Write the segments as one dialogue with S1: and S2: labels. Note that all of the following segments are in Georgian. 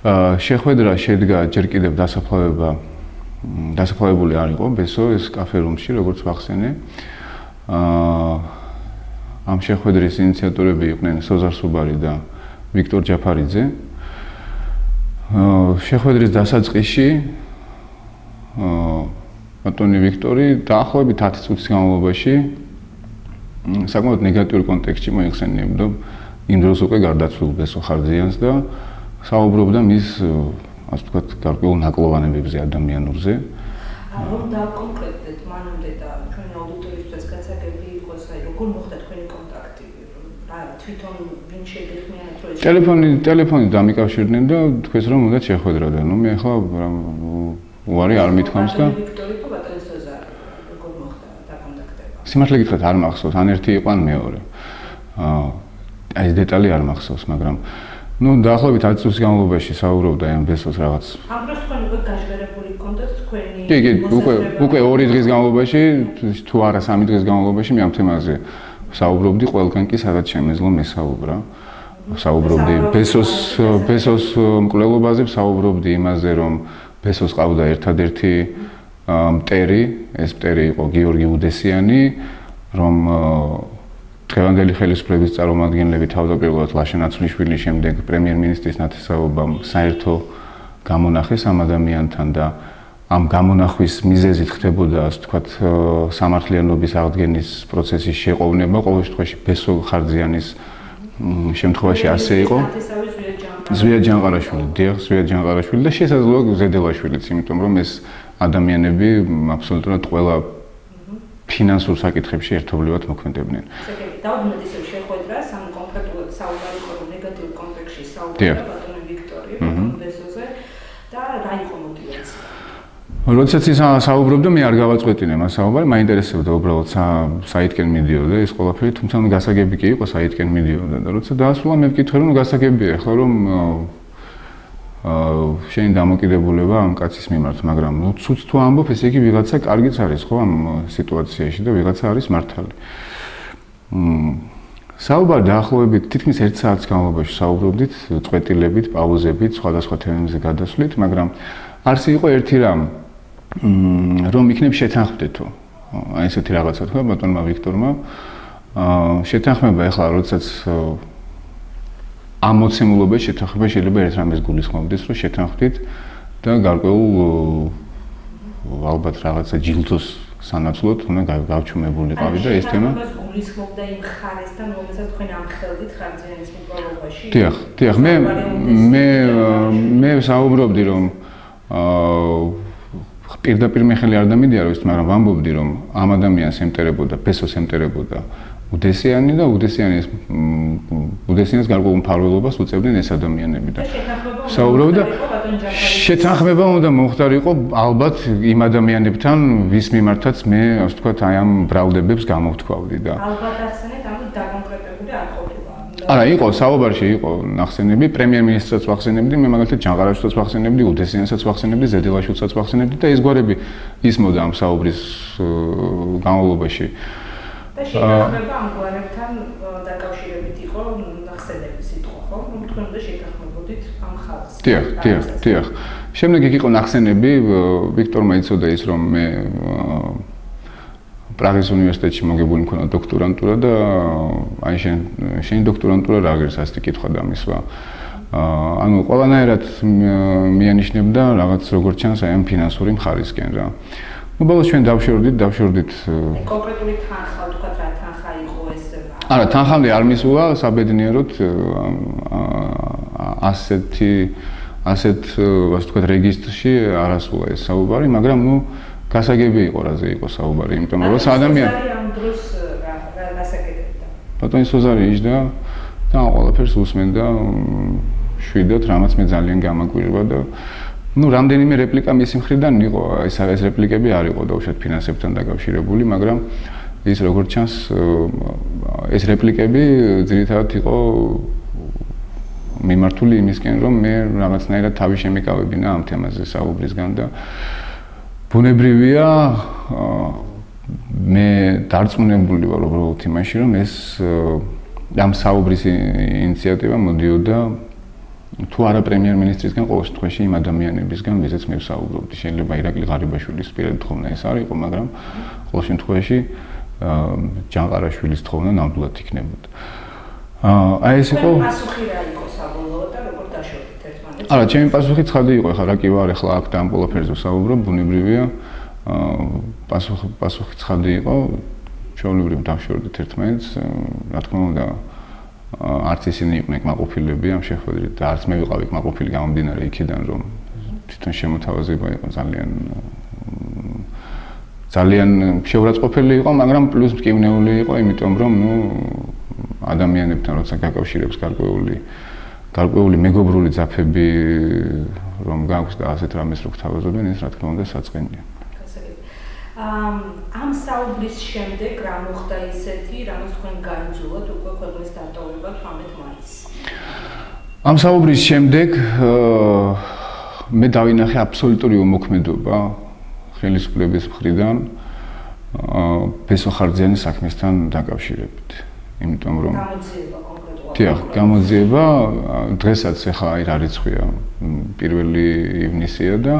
S1: შეხვედრა შედგა ჯერ კიდევ დასაფლავებული არ იყო ბესო ეს კაფე-რუმში, როგორც ვახსენე. ამ შეხვედრის ინიციატორები იყვნენ სოზარ სუბარი და ვიქტორ ჯაფარიძე. შეხვედრის დასაწყისში ბატონი ვიქტორი დაახლოებით 10 წუთის განმავლობაში საკმაოდ ნეგატიურ კონტექსტში მოიხსენიებდა იმ დროს უკვე გარდაცვლილ ბესო ხარძიანს და საუბრობდა მის ასე ვთქვათ გარკვეულ ნაკლოვანებებზე ადამიანურზე.
S2: რომ დავკონკრეტდეთ მანამდე და ჩვენი აუდიტორიისთვის გასაგები იყოს, აი როგორ მოხდა თქვენი კონტაქტი? რა თვითონ ვინ შეგეხმიანეთ რომ
S1: ტელეფონით დამიკავშირდნენ და თქვეს რომ უნდა შეხვედრა და ნუ მე ახლა უარი არ მithkams და
S2: ვიქტორი თუ ბატონი სოზარი როგორ მოხდა დაკონტაქტება?
S1: სიმართლე გითხრათ არ მახსოვს, ან ერთი იყო ან მეორე. აი ეს დეტალი არ მახსოვს, მაგრამ ნუ დაახლოებით 10 წუთის განმავლობაში საუბრობდა ამ ბესოს რაღაც.
S2: ამ დროს თქვენ უკვე გაჟღერებული გქონდათ თქვენი
S1: კი, უკვე 2 დღის განმავლობაში, თუ არა 3 დღის განმავლობაში მე ამ თემაზე საუბრობდი, ყველგან კი სადაც შემეძლო მესაუბრა. საუბრობდი ბესოს მკვლელობაზე, საუბრობდი იმაზე, რომ ბესოს ყავდა ერთადერთი მტერი, ეს მტერი იყო გიორგი უდესიანი, რომ დღევანდელი ხელისუფლების წარმომადგენლები თავდაპირველად ლაშა ნაცვლიშვილის შემდეგ პრემიერ-მინისტრის ნათესაობამ საერთო გამონახეს ამ ადამიანთან და ამ გამონახვის მიზეზით ხდებოდა, ასე ვთქვათ, სამართლიანობის აღდგენის პროცესის შეყოვნება, ყოველ შემთხვევაში ბესო ხარძიანის შემთხვევაში ასე იყო. ზვიად ჯანყარაშვილი, დიახ, ზვიად ჯანყარაშვილი და შესაძლოა ზედელაშვილიც, იმიტომ რომ ეს ადამიანები აბსოლუტურად ყველა ფინანსურ საკითხებში ერთობლივად მოქმედებდნენ.
S2: დავუბრუნდეთ ისევ შეხვედრას, ამ კონკრეტულად საუბარი იყო ნეგატიურ კონტექსტში საუბრობდა ბატონი ვიქტორი, ბატონ ბესოზე და რა იყო мотиваცია?
S1: როდესაც ის საუბრობდა, მე არ გავაწყვეტინე მას საუბარი, მაინტერესებდა უბრალოდ საითკენ მიდიოდა ეს ყველაფერი, თუმცა გასაგები კი იყო საითკენ მიდიოდა და როცა დაასრულა მე ვკითხე რომ გასაგებია, ხო რომ შენი დამოკიდებულება ამ კაცის მიმართ, მაგრამ ნუ ცუც თუ ამბობ, ესე იგი ვიღაცა კარგიც არის ხო ამ სიტუაციაში და ვიღაცა არის მართალი. საუბარი დაახლოებით თითქმის 1 საათის განმავლობაში საუბრობდით, წვეტილებით, პაუზებით, სხვადასხვა თემებზე გადასვლით, მაგრამ არსი იყო ერთი რამ, რომ იქნებ შეთანხმდეთო. აი ესეთი რაღაცა თქვა ბატონმა ვიქტორმა. შეთანხმება ახლა როდესაც ამ მოცემულობის შეთანხმება შეიძლება ერთ რამეს გულისხმობდეს, რომ შეთანხმდით და გარკვეულ ალბათ რაღაცა ჯილდოს სანაცვლოდ უნდა გავჩუმებულიყავი და ეს თემა
S2: გულისხმობდა იმ ხარესთან, რომელსაც თქვენ ამხელდით ხარძიანის მკვლელობაში.
S1: დიახ, მე საუბრობდი რომ პირდაპირ მე ხელი არ დამიდიარო ის, მაგრამ ვამბობდი რომ ამ ადამიანს ემტერებოდა, ბესოს ემტერებოდა უდესიანი და უდესიანის გარკვეულ მფარველობას უწევდნენ ეს ადამიანები და საუბრობდა შეთანხმება უნდა მომხდარიყო ალბათ იმ ადამიანებთან, ვის მიმართაც მე ასე ვთქვათ აი ამ ბრალდებებს გამოვთქვავდი და
S2: ალბათ ასენეთ ამ დაკონკრეტებული არ ყოფილა.
S1: არა, იყო საუბარში იყო ნახსენები, პრემიერ-მინისტრსაც ვახსენებდი, მე მაგალითად ჯანყარაშვილსაც ვახსენებდი, უდესიანსაც ვახსენებდი, ზედელაშვილსაც ვახსენებდი და ეს გვარები ისმოდა ამ საუბრის განმავლობაში.
S2: და შეთანხმება ამ გვარებთან დაკავშირებით იყო ნახსენების სიტყვა, ხო? რომ თქვენ უნდა შეთანხმებოდით ამ ხალხს.
S1: დიახ. შემდეგ იქ იყო ნახსენები, ვიქტორმა იცოდა ის, რომ მე პრაღის უნივერსიტეტში მოგებული მქონდა დოქტორანტურა და აი შენი დოქტორანტურა რა არის ასეთი კითხვა დამისვა. ანუ ყველანაირად მიანიშნებდა რაღაც როგორც ჩანს აი ამ ფინანსური მხარისკენ რა. ნუ ბოლოს ჩვენ დავშორდით
S2: კონკრეტული თანხა ვთქვათ რა თანხა იყო ეს?
S1: არა, თანხამდე არ მისულა საბედნიეროდ ასეთ ასე ვთქვათ რეგისტრში არ ასულა ეს საუბარი, მაგრამ ნუ გასაგები იყო რაზე იყო საუბარი, იმიტომ რომ ადამიანი
S2: ამ დროს რა გასაგებდა?
S1: ბატონი სოზარი იჯდა და ყველაფერს უსმენდა შვიდად, რამაც მე ძალიან გამაკვირვა და ნუ რამდენიმე რეპლიკა მისი მხრიდან იყო, ეს რეპლიკები არ იყო დაუშვათ ფინანსებთან დაკავშირებული, მაგრამ ის როგორც ჩანს ეს რეპლიკები ძირითადად იყო მიმართული იმისკენ, რომ მე რაღაცნაირად თავი შემიკავებინა ამ თემაზე საუბრისგან და ბუნებრივია მე დარწმუნებული ვარ უბრალოდ იმაში, რომ ეს ამ საუბრის ინიციატივა მოდიოდა თუ არა პრემიერ-მინისტრისგან, ყოველ შემთხვევაში იმ ადამიანებისგან, ვიზეც მე ვსაუბრობდი. შეიძლება ირაკლი ღარიბაშვილის პირად თხოვნა ეს არ იყო, მაგრამ ყოველ შემთხვევაში ჯანყარაშვილის თხოვნა ნამდვილად იქნებოდა. აი ეს იყო
S2: პასუხი რა იყო საბოლოოდ და როგორ დაშორდით ერთმანეთს?
S1: არა, ჩემი პასუხი ცხადი იყო, ეხლა რა კი ვარ, ეხლა აქ და ამ ყველაფერზე ვსაუბრობ, ბუნებრივია. პასუხი ცხადი იყო, ჩვეულებრივ დავშორდით ერთმანეთს, რა თქმა უნდა, არც ისინი იყვნენ კმაყოფილები ამ შეხვედრით და არც მე ვიყავი კმაყოფილი გამომდინარე იქიდან, რომ თვითონ შემოთავაზება იყო ძალიან შეურაცხყოფელი იყო, მაგრამ პლუს მტკივნეული იყო, იმიტომ რომ ადამიანებთან როცა გაკავშირებს გარკვეული მეგობრული ძაფები რომ გაქვს და ასეთ რამეს რო გთავაზობენ, ეს რა თქმა უნდა საწყენია.
S2: ამ საუბრის შემდეგ რა მოხდა ისეთი, რამაც თქვენ გაიძულოთ უკვე ქვეყნის დატოვება 18 მაისს?
S1: ამ საუბრის შემდეგ მე დავინახე აბსოლუტური უმოქმედობა ხელისუფლების მხრიდან ბესო ხარჯიანის საქმესთან დაკავშირებით. იმიტომ რომ
S2: გამოძიება კონკრეტულად.
S1: დიახ, გამოძიება დღესაც ახლა რა რიცხვია 1 ივნისია და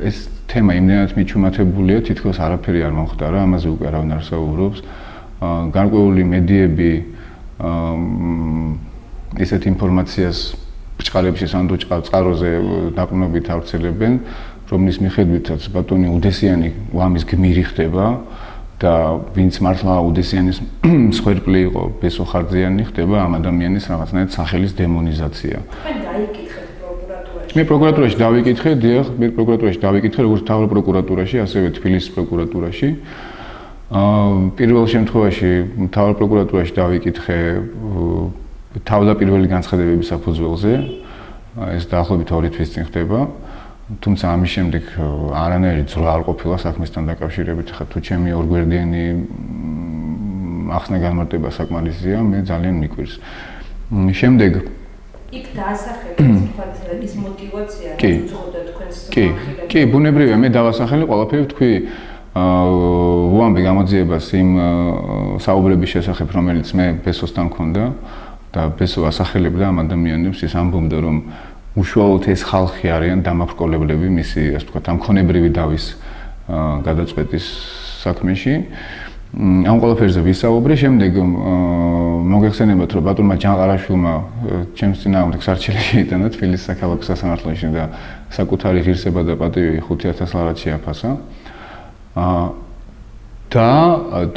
S1: ეს თემა იმდენად მიჩუმათებულია, თითქოს არაფერი არ მომხდარა, ამაზე უკვე არავინ არ საუბრობს. გარკვეული მედიები ესეთ ინფორმაციას ბჭყალებში სანდო წყაროზე დაყრდნობით ავრცელებენ, რომლის მიხედვითაც ბატონი უდესიანი ვამის გმირი ხდება და ვინც მართლა უდესიანის მსხვერპლი იყო ბესო ხარჯიანი ხდება ამ ადამიანის რაღაცნაირად სახელის დემონიზაცია.
S2: თქვენ დაიკითხეთ პროკურატურაში?
S1: მე პროკურატურაში დავიკითხე, დიახ, მე პროკურატურაში დავიკითხე, როგორც მთავარ პროკურატურაში, ასევე თბილისის პროკურატურაში. პირველ შემთხვევაში მთავარ პროკურატურაში დავიკითხე თავდაპირველი განცხადებების საფუძველზე. ეს დაახლოებით 2 თვის წინ ხდება. თუმცა ამის შემდეგ არანაირი ძროა არ ყოფილა საქმესთან დაკავშირებით. ხა თუ ჩემი ორგვერდიანი ახსნა განმარტება საკმარისია, მე ძალიან მიკვირს. შემდეგ
S2: იქ დაასახელეთ თქვათ ის мотиваცია, რომ უძღოდა თქვენს
S1: ხილებს. კი, ბუნებრივია, მე დავასახელე ყველაფერი ვთქვი ვამბე გამოძიებას იმ საუბრების შესახებ, რომელიც მე ბესოსთან მქონდა და ბესო ასახელებდა ამ ადამიანებს, ის ამბობდა, რომ უშუალოდ ეს ხალხი არიან დამაბრკოლებლები მისი, ასე ვთქვათ, ამ ქონებრივი დავის გადაწყვეტის საქმეში. ამ ყველაფერზე ვისაუბრე, შემდეგ მოგეხსენებათ, რომ ბატონმა ჯანყარაშვილმა ჩემს წინააღმდეგ სარჩელი შეიტანა თბილისის საქალაქო სასამართლოში და საკუთარი ღირსება და პატივი 5000 ლარად შეაფასა. და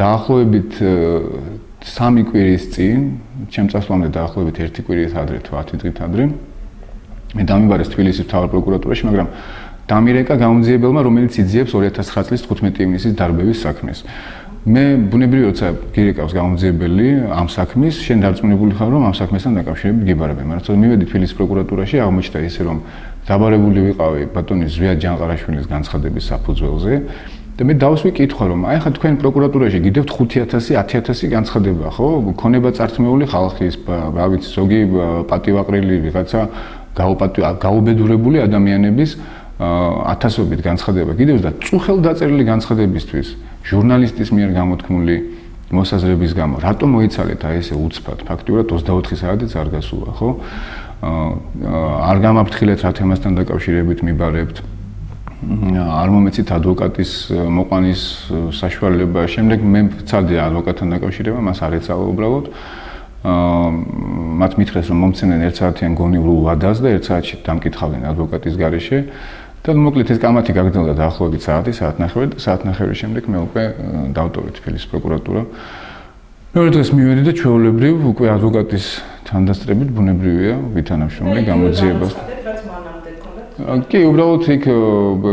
S1: დაახლოებით 3 კვირის წინ, ჩემ წასვლამდე დაახლოებით 1 კვირის ადრე თუ 10 დღით ადრე, მე დამიბარეს თბილისის მთავარ პროკურატურაში, მაგრამ დამირეკა გამოძიებელმა, რომელიც იძიებს 2009 წლის 15 ივნისის დარბევის საქმეს. მე ბუნებრივია, როცა გირეკავს გამოძიებელი ამ საქმის, შენ დარწმუნებული ხარ, რომ ამ საქმესთან დაკავშირებით გიბარებენ, მაგრამ როცა მივედი თბილისის პროკურატურაში, აღმოჩნდა ისე, რომ დაბარებული ვიყავი ბატონი ზვიად ჯანყარაშვილის განცხადების საფუძველზე და მე დავსვი კითხვა, რომ აი ხა თქვენ პროკურატურაში გიდევთ 5000, 10000 განცხადება, ხო? ქონება წართმეული ხალხის, რა ვიცი, ზოგი პატივაყრილი ვიღაცა გაუბედურებული ადამიანების ათასობით განცხადება გიდევს და წუხელ დაწერილი განცხადებისთვის ჟურნალისტის მიერ გამოთქმული მოსაზრების გამო რატომ მოიცალეთ აი ესე უცბად ფაქტიურად 24 საათიც არ გასულა, ხო? არ გამაფრთხილეთ რა თემასთან დაკავშირებით მიბარებთ. არ მომეცით ადვოკატის მოყვანის საშუალება. შემდეგ მე ვცადე ადვოკატთან დაკავშირება, მას არ ეცალა უბრალოდ. მათ მითხრეს, რომ მომცემენ 1 საათიან გონივრულ ვადას და 1 საათში დამკითხავენ ადვოკატის გარეშე. და მოკლედ ეს კამათი გაგრძელდა დაახლოებით საათნახევარი და საათნახევრის შემდეგ მე უკვე დავტოვე თბილისის პროკურატურა. მეორე დღეს მივედი და ჩვეულებრივ უკვე ადვოკატის თანდასწრებით ბუნებრივია ვითანამშრომლე გამოძიებას. კი, უბრალოდ იქ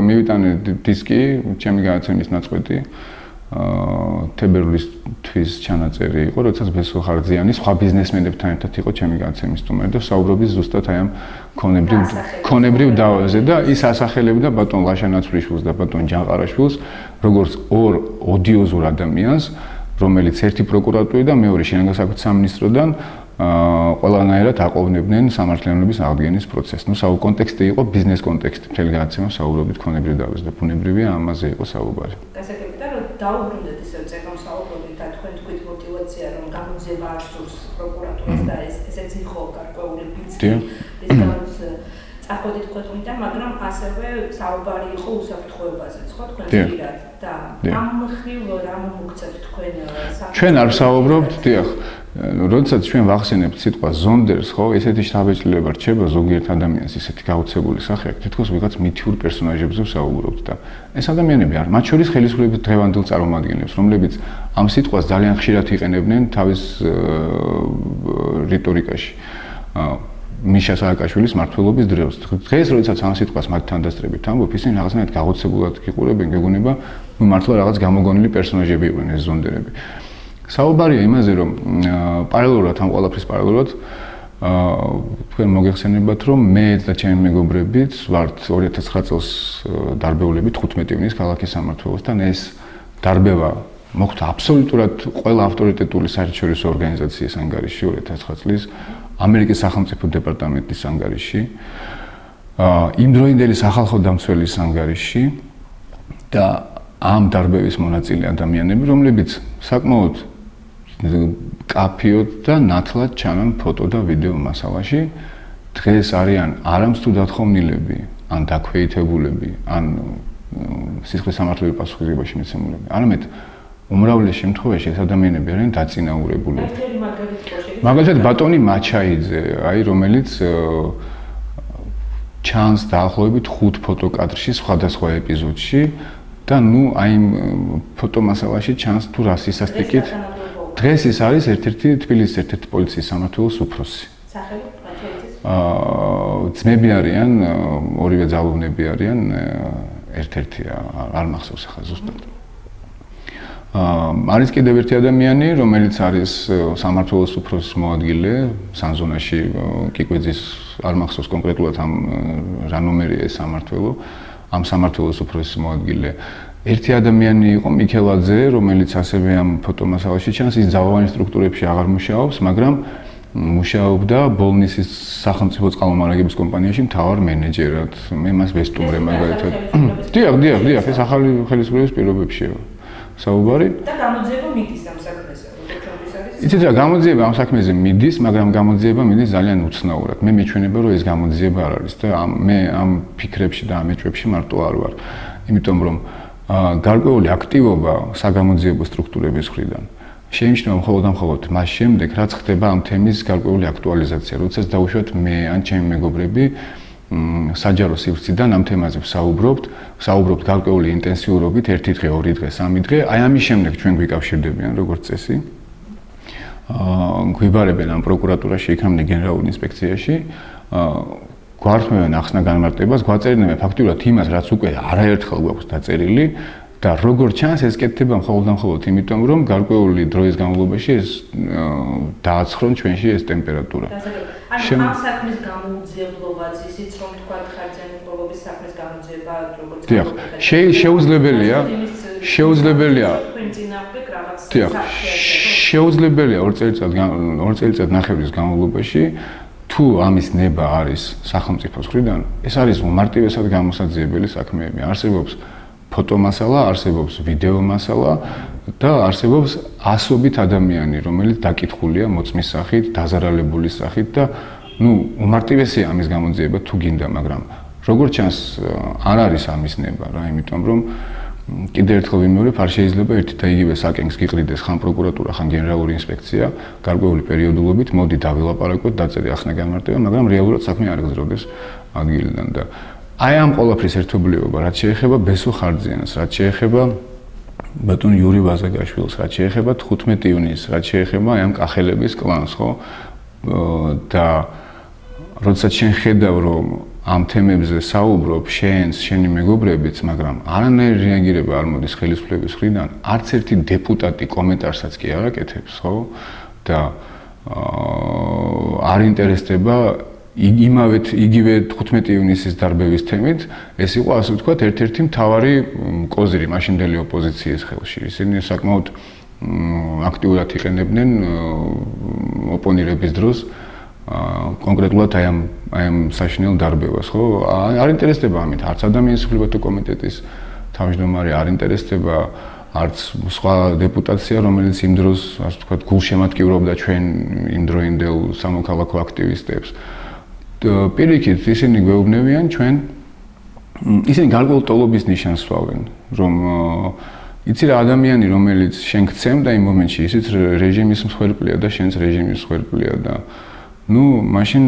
S1: მივიტანე დისკი, ჩემი განაცემის ნაწყვეტი. თებერვლის თვის ჩანაწერი იყო, როდესაც ბესო ხარჯიანი სხვა ბიზნესმენებთან ერთად იყო ჩემი განაცემის სტუმარი და საუბრობდი ზუსტად აი ამ ქონებრივ დავაზე და ის ასახელებდა ბატონ ლაშანაცვლიშვილს და ბატონ ჯანყარაშვილს როგორც ორ ოდიოზურ ადამიანს, რომელიც ერთი პროკურატურიდან, მეორე შინაგან საქმეთა სამინისტროდან ყველანაირად აყოვნებდნენ სამართლიანობის აღდგენის პროცესს. ნუ საუბარი კონტექსტი იყო ბიზნეს კონტექსტი, მთელი განაცემა საუბრობდით ქონებრივ დავაზე და ბუნებრივია ამაზე იყო საუბარი.
S2: გასაგებია რომ დაუბრუნდეთ ისე წეგნო საუბრობდით და თქვენ თქვით мотиваცია რომ გამოძიება არ სურს პროკურატურას და ესეც იყო გარკვეული ბიცი რის გამოც წახვედით ქვეყნიდან, მაგრამ ასევე საუბარი იყო უსაფრთხოებაზეც, ხო, თქვენ ძირად და ამ მხრივ რა მომგცეთ თქვენ
S1: ჩვენ არ ვსაუბრობთ, დიახ, როდესაც ჩვენ ვახსენებთ სიტყვა ზონდერს, ხო, ესეთი შთაბეჭდილება რჩება ზოგიერთ ადამიანს, ისეთი გაუცებული სახე აქვს, თითქოს ვიღაც მითიურ პერსონაჟებზე ვსაუბრობთ და ეს ადამიანები არ, მათ შორის ხელისუფლების დღევანდელ წარმომადგენლებს, რომლებიც ამ სიტყვას ძალიან ხშირად იყენებდნენ თავის რიტორიკაში. მიშა სააკაშვილის მმართველობის დროს. დღეს როდესაც ამ სიტყვას მათ თანდასწრებით ამბობ, ისინი რაღაცნაირად გაოცებულად იყურებენ, გეგონება, ნუ მართლა რაღაც გამოგონილი პერსონაჟები იყვნენ ეს ზონდერები. საუბარია იმაზე, რომ პარალელურად ამ ყველაფრის პარალელურად თქვენ მოგეხსენებათ, რომ მე და ჩემი მეგობრებიც ვართ 2009 წელს დარბეულები 15 ივნის ქალაქის სამმართველოსთან. ეს დარბევა მოხდა აბსოლუტურად ყველა ავტორიტეტული საერთაშორისო ორგანიზაციის ანგარიში 2009 წლის ამერიკის სახელმწიფო დეპარტამენტის ანგარიში, იმდროინდელი სახალხო დამცველის ანგარიში და ამ დარბევის მონაწილე ადამიანები, რომლებიც საკმაოდ კაფიოდ და ნათლად ჩანან ფოტო და ვიდეო მასალაში, დღეს არიან არამსტუ დათხოვნილები, ან დაქვეითებულები, ან სისხლის სამართლების პასუხისმგებაში მიცემულები. არამედ უმრავლეს შემთხვევაში ეს ადამიანები არიან დაწინაურებულები. მაგალითად ბატონი მაჩაიძე, რომელიც ჩანს დაახლოებით 5 ფოტოკადრში სხვადასხვა ეპიზოდში და ნუ აი იმ ფოტომასალაში ჩანს თუ რა სისასტიკით. დღეს ის არის ერთ-ერთი თბილისის ერთ-ერთი პოლიციის სამმართველოს უფროსი.
S2: სახელი მაჩაიძის?
S1: ძმები არიან, ორივე ძალოვნები არიან, ერთ-ერთი არ მახსოვს ახლა ზუსტად. არის კიდევ ერთი ადამიანი, რომელიც არის სამმართველოს უფროსის მოადგილე, სანზონაში კიკვეძის არ მახსოვს კონკრეტულად ამ რა ნომერია ეს სამმართველო, ამ სამმართველოს უფროსის მოადგილე. ერთი ადამიანი იყო მიქელაძე, რომელიც ასევე ამ ფოტომასალაში ჩანს, ის ძალოვანი სტრუქტურებში აღარ მუშაობს, მაგრამ მუშაობდა ბოლნისის სახელმწიფო წყალმომარაგების კომპანიაში მთავარ მენეჯერად. მე მას ვესტუმრე მაგალითად. დიახ, ეს ახალი ხელისუფლების პირობებშია. საუბარი
S2: და გამოძიება მიდის ამ საქმეზე, როგორც არის.
S1: იცით რა, გამოძიება ამ საქმეზე მიდის, მაგრამ გამოძიება მიდის ძალიან უცნაურად. მე მეჩვენება, რომ ეს გამოძიება არ არის და მე ამ ფიქრებში და ამ ეჭვებში მარტო არ ვარ. იმიტომ რომ გარკვეული აქტივობა საგამოძიებო სტრუქტურების მხრიდან შეიმჩნევა მხოლოდ მას შემდეგ, რაც ხდება ამ თემის გარკვეული აქტუალიზაცია, როდესაც დაუშვათ მე ან ჩემი მეგობრები საჯარო სივრციდან ამ თემაზე ვსაუბრობთ გარკვეული ინტენსიურობით, ერთი დღე, ორი დღე, სამი დღე, აი ამის შემდეგ ჩვენ გვიკავშირდებიან როგორც წესი. გვიბარებენ ამ პროკურატურაში, იქამდე გენერალურ ინსპექციაში, გვართმევენ ახსნა განმარტებას, გვაწერილებენ ფაქტურად იმას, რაც უკვე არაერთხელ გვაქვს დაწერილი და როგორც ჩანს, ეს კეთდება მხოლოდ იმიტომ, რომ გარკვეული დროის განმავლობაში ეს დააცხრონ ჩვენში ეს ტემპერატურა.
S2: ამ საქმის გამოძიებლობაც ისიც რომ თქვა ხარჯიანობის საქმის გამოძიება როგორც
S1: შეუძლებელია 2 წელიწად-ნახევრის განმავლობაში თუ ამის ნება არის სახელმწიფოს მხრიდან, ეს არის უმარტივესად გამოსაძიებელი საქმეები. არსებობს ფოტომასალა, არსებობს ვიდეო მასალა და არსებობს ასობით ადამიანი, რომელიც დაკითხულია მოწმის სახით, დაზარალებული სახით და უმარტივესია ამის გამოძიება თუ გინდა, მაგრამ როგორც ჩანს არ არის ამის ნება რა, იმიტომ რომ კიდევ ერთხელ ვიმეორებ, არ შეიძლება ერთი და იგივე საკენგს გიყრიდეს ხან პროკურატურა, ხან გენერალური ინსპექცია, გარკვეული პერიოდულობით მოდი დავილაპარაკოთ, დაწერე ახსნა განმარტება, მაგრამ რეალურად საქმე არ გრძელდეს ადგილიდან და აი ამ ყველაფრის ერთობლიობა, რაც შეეხება ბესო ხარჯიანს, რაც შეეხება ბატონ იური ვაზაგაშვილს, რაც შეეხება 15 ივნისს, რაც შეეხება აი ამ კახელების კლანს, ხო? და როდესაც შენ ხედავ, რომ ამ თემებზე საუბრობ შენი მეგობრებიც, მაგრამ არანაირი რეაგირება არ მოდის ხელისუფლების მხრიდან, არც ერთი დეპუტატი კომენტარსაც კი არ აკეთებს, ხო? და არ ინტერესდება იგივე 15 ივნისის დარბევის თემით, ეს იყო ასე ვთქვათ, ერთ-ერთი მთავარი კოზირი მაშინდელი ოპოზიციის ხელში. ისინი საკმაოდ აქტიურად იყენებდნენ ოპონირების დროს კონკრეტულად აი ამ საშინელ დარბევას, ხო? არ ინტერესდება ამით, არც ადამიანის უფლებათა კომიტეტის თავმჯდომარე, არ ინტერესდება არც სხვა დეპუტაცია, რომელიც იმ დროს, ასე ვთქვათ, გულშემატკივრობდა ჩვენ იმდროინდელ სამოქალაქო აქტივისტებს. პირიქით ისინი გვეუბნებიან ჩვენ ისინი გარკვეულ ტოლობის ნიშანს სვავენ, რომ იცი რა ადამიანი რომელიც შენ გცემ და იმ მომენტში ისიც რეჟიმის მსხვერპლია და შენც რეჟიმის მსხვერპლია და მაშინ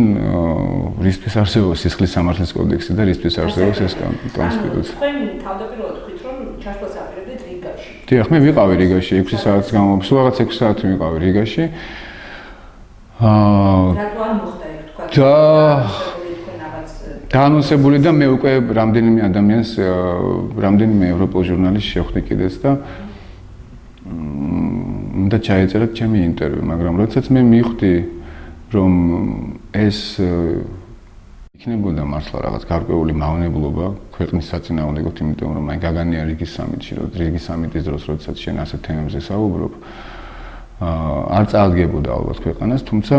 S1: რისთვის არსებობს სისხლის სამართლის კოდექსი და რისთვის არსებობს ეს კონსტიტუცია.
S2: თქვენ თავდაპირველად თქვით რომ ჩასვლას აპირებდით რიგაში.
S1: დიახ, მე ვიყავი რიგაში 6 საათის განმავლობაში, სულ რაღაც 6 საათი ვიყავი რიგაში.
S2: რატო არ მოხდა ეგ თქვა?
S1: დაანონსებული და მე უკვე რამდენიმე ადამიანს, რამდენიმე ევროპულ ჟურნალისტს შევხვდი კიდეც და უნდა ჩაეწერათ ჩემი ინტერვიუ, მაგრამ როდესაც მე მივხვდი რომ ეს იქნებოდა მართლა რაღაც გარკვეული მავნებლობა ქვეყნის საწინააღმდეგოდ, იმიტომ რომ აი გაგანია რიგის სამიტში, რიგის სამიტის დროს, როდესაც შენ ასეთ თემებზე საუბრობ, არ წააგებოდა ალბათ ქვეყანას, თუმცა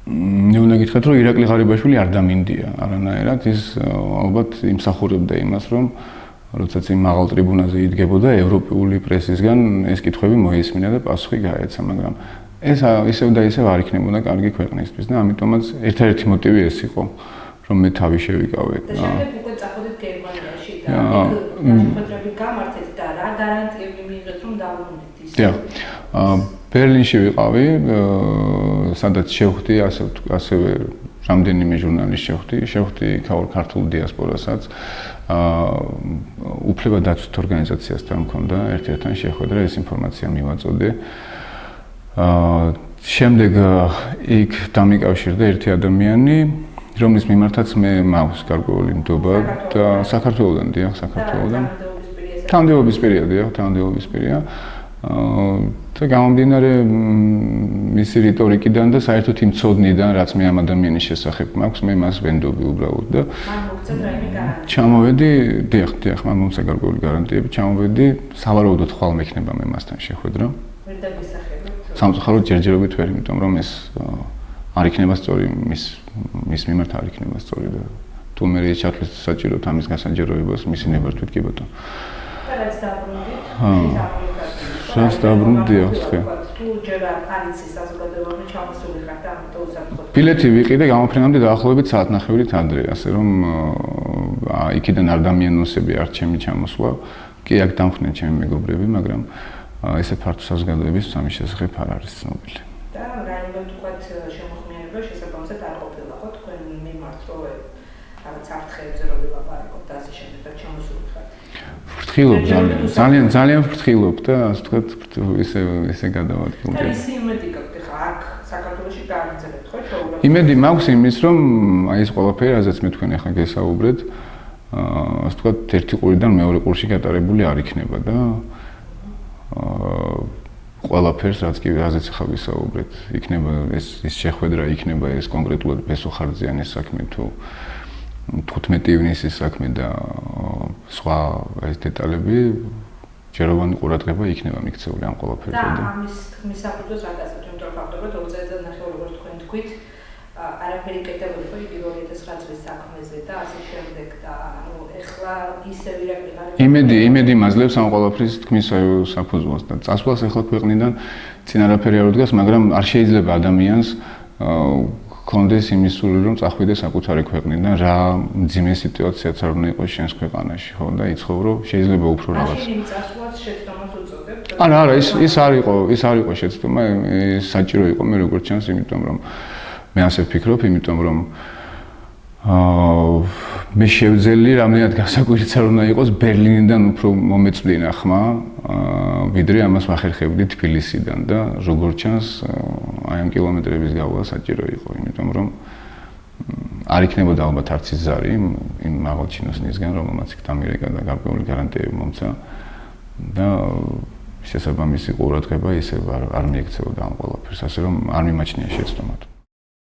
S1: მე უნდა გითხრათ, რომ ირაკლი ღარიბაშვილი არ დამინდია არანაირად, ის ალბათ იმსახურებდა იმას, რომ როდესაც იმ მაღალ ტრიბუნაზე იდგებოდა ევროპული პრესისგან ეს კითხვები მოისმინა და პასუხი გაეცა, მაგრამ ეს ისევ და ისევ არ იქნებოდა კარგი ქვეყნისთვის და ამიტომაც ერთ-ერთი მოტივი ეს იყო, რომ მე თავი შევიკავე.
S2: და შემდეგ უკვე წახვედით გერმანიაში და განხორციელებით გამართეთ და რა გარანტიები მიიღეთ, რომ დაუბრუნდით ის?
S1: დიახ. ბერლინში ვიყავი, სადაც შევხვდი ასევე რამდენიმე ჟურნალისტს შევხვდი ქართულ დიასპორასაც. უფლება დაცვით ორგანიზაციასთან მქონდა ერთ-ერთთან შეხვედრა, ეს ინფორმაცია მივაწოდე. შემდეგ იქ დამიკავშირდა ერთი ადამიანი, რომლის მიმართაც მე მაქვს გარკვეული ნდობა და საქართველოდან, დიახ, საქართველოდან. თანამდებობის პირია, დიახ, თანამდებობის პირია. და გამომდინარე მისი რიტორიკიდან და საერთოდ იმ ცოდნიდან, რაც მე ამ ადამიანის შესახებ მაქვს, მე მას ვენდობი უბრალოდ და ჩამოვედი, დიახ, მან მომცა გარკვეული გარანტიები, ჩამოვედი, სავარაუდოდ ხვალ მექნება მე მასთან შეხვედრა.
S2: ვერ დაგესახებთ?
S1: სამწუხაროდ ჯერჯერობით ვერ, იმიტომ რომ ეს არ იქნება სწორი, მის მიმართ არ იქნება სწორი და თუ მე ჩათვლით საჭიროდ ამის გასაჯეროებას, მისი ნებართვით კი ბატონო.
S2: და რაც დაბრუნდით,
S1: რაც დაბრუნდი, ხო.
S2: თუ ჯერ არ იცის საზოგადოებაში ჩამოსული ხარ და ამიტომ უსაფრთხოდ.
S1: ბილეთი ვიყიდე, გამოფრენამდე დაახლოებით საათნახევრით ადრე, ასე რომ იქიდან არ დამიანონსები არ ჩემი ჩამოსვლა. კი აქ დამხდნენ ჩემი მეგობრები, მაგრამ ესე ფართო საზოგადოების ამის შესახებ არ არის ცნობილი.
S2: და რაიმე თქვათ შემოხმიანება შესაბამისად არ ყოფილა ხო თქვენ მიმართ რომ რაღაც საფრთხეებზე რო ვილაპარაკობ და ასე შემდეგ და ჩამოსული ხართ.
S1: ვფრთხილობ ძალიან ვფრთხილობ და ასე ვთქვათ ესე გადავადგილდი.
S2: და ისი იმედი გაქვთ ხა აქ საქართველოში გააგრძელებთ ხო ჩაუბრალოდ?
S1: იმედი მაქვს იმის რომ აი ეს ყველაფერი, რაზეც მე თქვენ ახლა გესაუბრეთ, ასე ვთქვათ ერთი ყურიდან მეორე ყურში გატარებული არ იქნება და ყველაფერს რაზეც ახლა ვისაუბრეთ, იქნება ეს შეხვედრა, იქნება ეს კონკრეტულად ბესოხარძიანის საქმე თუ 15 ივნისის საქმე და სხვა ეს დეტალები ჯეროვანი ყურადღება იქნება მიქცეული ამ ყველაფერზე
S2: და ამის თქმის საფუძველს არ გასცემთ, იმიტომ რომ ფაქტობრივად 2 წელიწადნახევარი როგორც თქვენ თქვით, არაფერი კეთებული ხო 2009 წლის საქმეზე და ასე შემდეგ და ანუ ეხლა ისევ ირაკლი
S1: იმედი მაძლევს ამ ყველაფრის თქმის საფუძველს და წასვლას ეხლა ქვეყნიდან წინ არაფერი არ უდგას, მაგრამ არ შეიძლება ადამიანს კონდეს იმის სურვილი რომ წახვიდეს საკუთარი ქვეყნიდან, რა მძიმე სიტუაციაც არ უნდა იყოს შენს ქვეყანაში, ხო და იცხოვრო, შეიძლება უფრო რაღაც.
S2: მაშინ წასვლას შეცდომას უწოდებთ?
S1: არა, ის არ იყო შეცდომა, ის საჭირო იყო მე როგორც ჩანს, იმიტომ რომ მე ასე ვფიქრობ, იმიტომ რომ მე შევძელი რამდენად გასაკვირიც არ უნდა იყოს ბერლინიდან უფრო მომეწვლინა ხმა, ვიდრე ამას ვახერხებდი თბილისიდან და როგორც ჩანს აი ამ კილომეტრების გავლა საჭირო იყო, იმიტომ რომ არ იქნებოდა ალბათ არც ის ზარი იმ მაღალ ჩინოსნისგან, რომელმაც იქ დამირეკა და გარკვეული გარანტიები მომცა და შესაბამისი ყურადღება ისევ არ მიექცეოდა ამ ყველაფერს, ასე რომ არ მიმაჩნია შეცდომად.